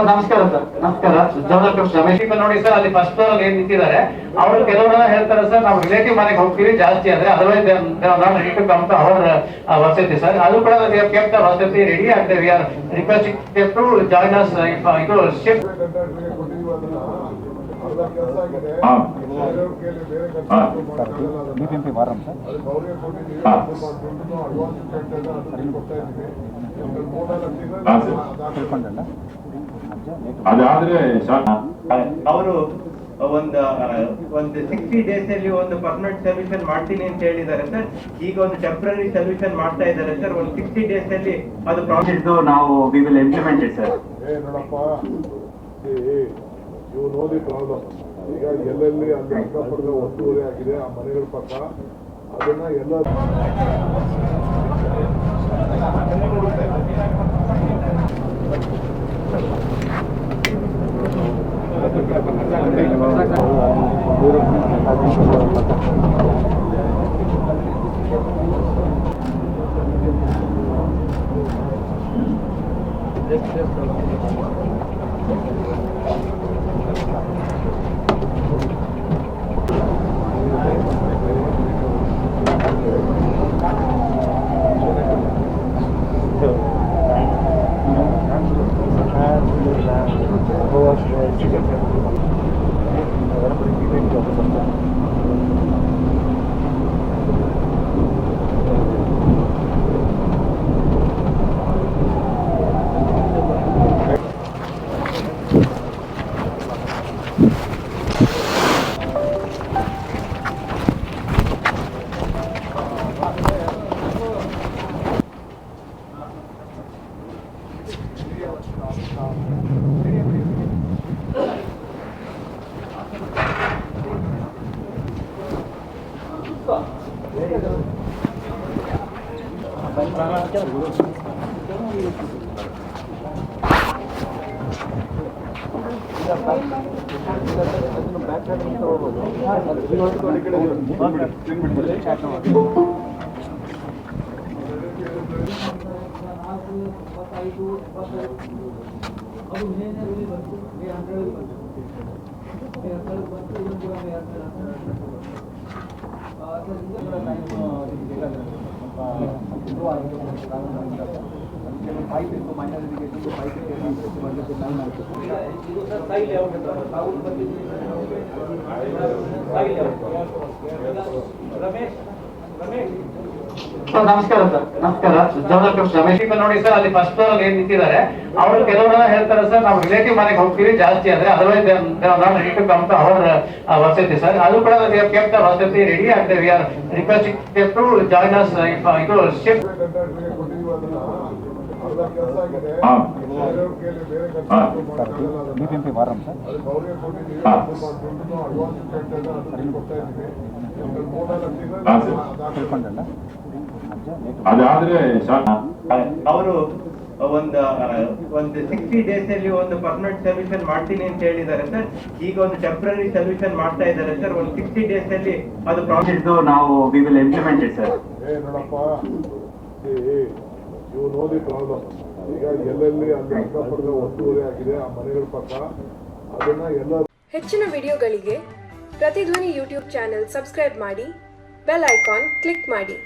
ನಮಸ್ಕಾರ ಸರ್. ನಮಸ್ಕಾರ. ರಮೇಶ್ ನೋಡಿ ಸರ್, ಅಲ್ಲಿ ಫಸ್ಟ್ ಫ್ಲೋರ್ ಏನ್ ನಿಂತಿದ್ದಾರೆ ಅವರು ಕೆಲವರೆಲ್ಲ ಹೇಳ್ತಾರೆ ಸರ್, ನಾವು ರಿಲೇಟಿವ್ ಮನೆಗೆ ಹೋಗ್ತೀವಿ ಜಾಸ್ತಿ ಅಂದ್ರೆ, ಅದರ್ವೈಸ್ ಅವರ್ ವಸತಿ ಸರ್. ಅದು ಕೂಡ ಕೆಪ್ಟ್ ವಸತಿ ರೆಡಿ ಆಗಿದೆ. We are requesting to join us ಇದು ಶಿಫ್ಟ್. ಅವರು ಒಂದು 60 days ಅಲ್ಲಿ ಒಂದು ಪರ್ಮನೆಂಟ್ ಸೊಲ್ಯೂಷನ್ ಮಾಡ್ತೀನಿ ಅಂತ ಹೇಳಿದ್ದಾರೆ ಸರ್. ಈಗ ಒಂದು ಟೆಂಪರರಿ ಸೊಲ್ಯೂಷನ್ ಮಾಡ್ತಾ ಇದ್ದಾರೆ ಸರ್. ಒಂದು 60 days ಅಲ್ಲಿ ಅದು ಪ್ರಾಜೆಕ್ಟ್ ನಾವು we will implement it sir. ನೋಡಪ್ಪ, ಇವು ನೋಡಿ ಪ್ರಾಬ್ಲಮ್ ಈಗ ಎಲ್ಲೆಲ್ಲಿ ಅಲ್ಲಿ ಅಕ್ಕಪಕ್ಕ ಒತ್ತುವರಿ ಆಗಿದೆ ಆ ಮನೆಗಳ ಪಕ್ಕ, ಅದನ್ನ ಎಲ್ಲ ನಮಸ್ಕಾರ ಸರ್. ನಮಸ್ಕಾರ. ರಮೇಶ್ ನೋಡಿ ಸರ್, ಅಲ್ಲಿ ಫಸ್ಟ್ ಫ್ಲೋರ್ ಏನ್ ನಿಂತಿದ್ದಾರೆ ಅವರು ಕೆಲವರೆಲ್ಲ ಹೇಳ್ತಾರೆ ಸರ್, ನಾವು ರಿಲೇಟಿವ್ ಮನೆಗೆ ಹೋಗ್ತೀವಿ ಜಾಸ್ತಿ ಅಂದ್ರೆ, ಅದರ್ವೈಸ್ ಅವರ್ ವಸತಿ ಸರ್. ಅದು ಕೂಡ ಕೆಪ್ಟ್ ವಸತಿ ರೆಡಿ ಆಗಿದೆ. We are requesting to join us ಇದು ಶಿಫ್ಟ್. ಎಲ್ಲ ಕೆಲಸ ಆಗಿದೆ ಹಾ. ಬೇರೆಯವ್ರ ಕೈಯಲ್ಲಿ ಬೇರೆ ಕೆಲಸ ಹಾ. ಮಾಡೋಕ್ಕಾಗಲ್ಲ ಅದನ್ನ. BBMP ವಾರಂ ಸರ್. ಅದಕ್ಕೆ ಅವ್ರಿಗೆ ಕೊಟ್ಟಿದ್ದೀವಿ ಹಾ. ಸ್ವಲ್ಪ ದುಡ್ಡು ಅಡ್ವಾನ್ಸ್ ಅದನ್ನ ಕೊಡ್ತಾ ಇದ್ದೀವಿ ಒಂದು 3-4 ತಿಂಗಳು ಹಾ, ಸರ್. ಅದಾಗ್ತದೆ. ತಿಳ್ಕೊಂಡಲ್ಲ ಅದಾದ್ರೆ ಅವರು ಒಂದು 60 ಡೇಸ್ ಅಲ್ಲಿ ಒಂದು ಪರ್ಮನೆಂಟ್ ಸೊಲ್ಯೂಷನ್ ಮಾಡ್ತೀನಿ ಅಂತ ಹೇಳಿದ್ದಾರೆ ಸರ್. ಈಗ ಒಂದು ಟೆಂಪ್ರರಿ ಸೊಲ್ಯೂಷನ್ ಮಾಡ್ತಾ ಇದ್ದಾರೆ ಸರ್. ಒಂದು 60 ಡೇಸ್ ಅಲ್ಲಿ ಅದು ಪ್ರಾಜೆಕ್ಟ್ ನಾವು we will implement it sir. ನೋಡಪ್ಪ ಇವು ನೋಡಿ ಪ್ರಾಬ್ಲಮ್ ಈಗ ಎಲ್ಲೆಲ್ಲಿ ಅಲ್ಲಿ ಅಕ್ಕಪಕ್ಕ ಒತ್ತುವರಿ ಆಗಿದೆ ಆ ಮನೆಗಳ ಪಕ್ಕ ಅದನ್ನ ಎಲ್ಲ ಹೆಚ್ಚಿನ ವಿಡಿಯೋಗಳಿಗೆ ಪ್ರತಿಧ್ವನಿ ಯೂಟ್ಯೂಬ್ ಚಾನೆಲ್ ಸಬ್ಸ್ಕ್ರೈಬ್ ಮಾಡಿ, ಬೆಲ್ ಐಕಾನ್ ಕ್ಲಿಕ್ ಮಾಡಿ.